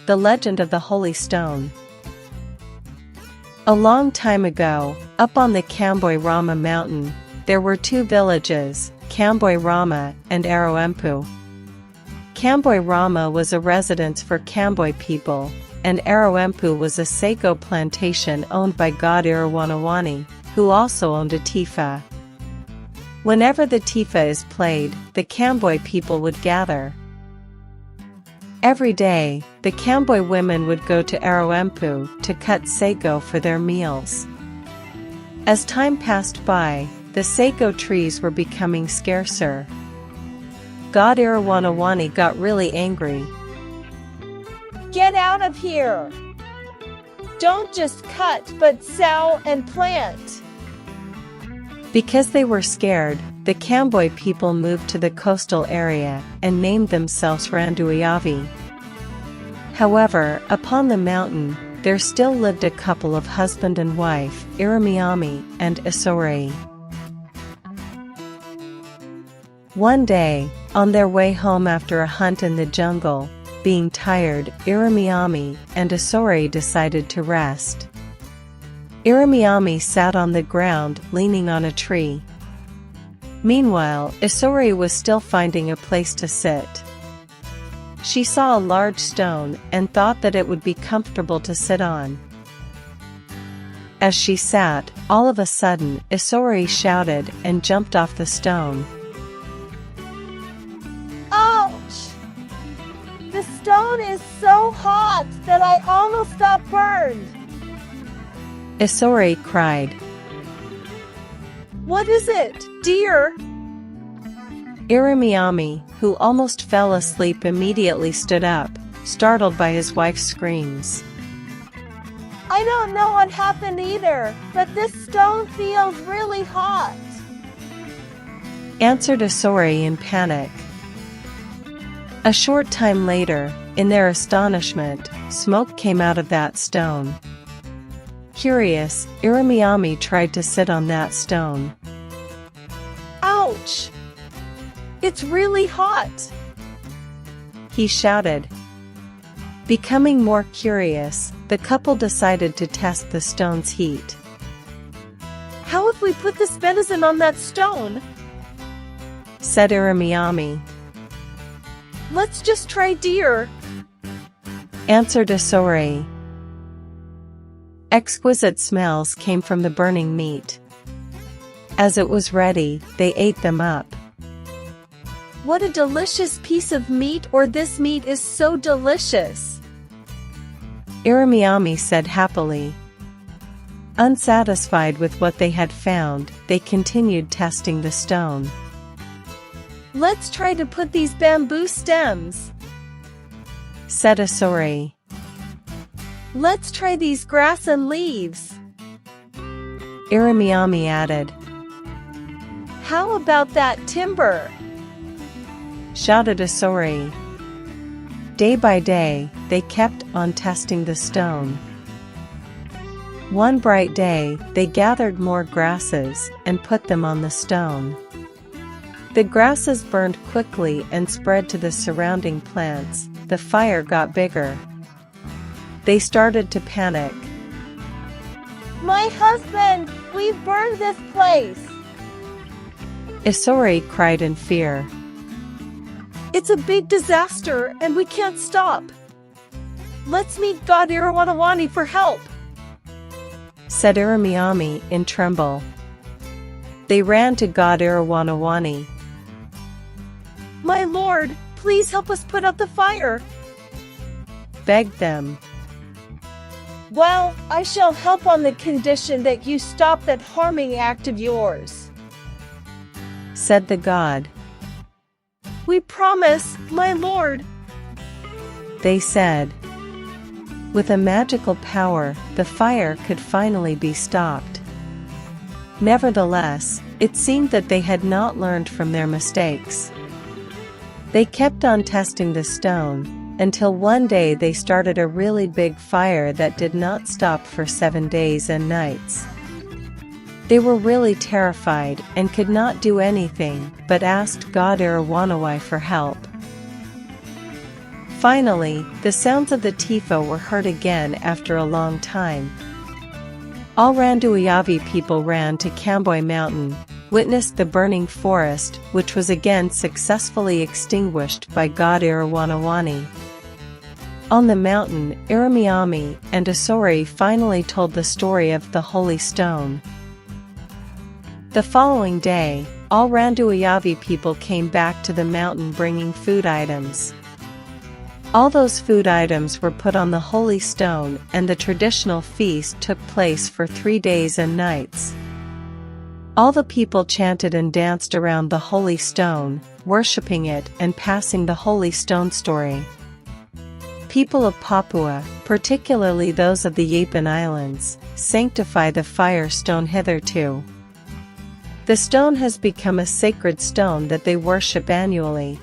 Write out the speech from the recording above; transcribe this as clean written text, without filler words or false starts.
The Legend of the Holy Stone. A long time ago, up on the Camboy Rama mountain, there were two villages, Camboy Rama and Aroempu. Camboy Rama was a residence for Camboy people, and Aroempu was a sago plantation owned by god Irawanawani, who also owned a tifa. Whenever the tifa is played, the Camboy people would gather. Every day, the Camboy women would go to Aroempu to cut sago for their meals. As time passed by, the sago trees were becoming scarcer. God Irawanawani got really angry. Get out of here! Don't just cut but sow and plant! Because they were scared, the Camboy people moved to the coastal area and named themselves Randuiavi. However, upon the mountain, there still lived a couple of husband and wife, Iramiami and Isorei. One day, on their way home after a hunt in the jungle, being tired, Iramiami and Isorei decided to rest. Iramiami sat on the ground leaning on a tree. Meanwhile, Isorei was still finding a place to sit. She saw a large stone and thought that it would be comfortable to sit on. As she sat, all of a sudden, Isorei shouted and jumped off the stone. Ouch! The stone is so hot that I almost got burned! Isorei cried. What is it, dear? Iramiami, who almost fell asleep, immediately stood up, startled by his wife's screams. I don't know what happened either, but this stone feels really hot, answered Isorei in panic. A short time later, in their astonishment, smoke came out of that stone. Curious, Iramiami tried to sit on that stone. Ouch! It's really hot! He shouted. Becoming more curious, the couple decided to test the stone's heat. How if we put this venison on that stone? Said Iramiami. Let's just try, dear, answered Isorei. Exquisite smells came from the burning meat. As it was ready, they ate them up. What a delicious piece of meat, or this meat is so delicious, Iramiami said happily. Unsatisfied with what they had found, they continued testing the stone. Let's try to put these bamboo stems, said Isorei. Let's try these grass and leaves, Iramiami added. How about that timber? Shouted Isorei. Day by day, they kept on testing the stone. One bright day, they gathered more grasses and put them on the stone. The grasses burned quickly and spread to the surrounding plants. The fire got bigger. They started to panic. My husband, we've burned this place, Isorei cried in fear. It's a big disaster and we can't stop. Let's meet God Irawanawani for help, said Iramiami in tremble. They ran to God Irawanawani. My lord, please help us put out the fire, begged them. Well, I shall help on the condition that you stop that harming act of yours, said the god. We promise, my lord, they said. With a magical power, the fire could finally be stopped. Nevertheless, it seemed that they had not learned from their mistakes. They kept on testing the stone, until one day they started a really big fire that did not stop for 7 days and nights. They were really terrified and could not do anything but asked God Irawanawai for help. Finally, the sounds of the tifo were heard again after a long time. All Randuiavi people ran to Camboy Mountain, witnessed the burning forest, which was again successfully extinguished by god Irawanawani. On the mountain, Iramiami and Asori finally told the story of the Holy Stone. The following day, all Randuiavi people came back to the mountain bringing food items. All those food items were put on the Holy Stone, and the traditional feast took place for 3 days and nights. All the people chanted and danced around the Holy Stone, worshipping it and passing the Holy Stone story. People of Papua, particularly those of the Yapen Islands, sanctify the fire stone hitherto. The stone has become a sacred stone that they worship annually.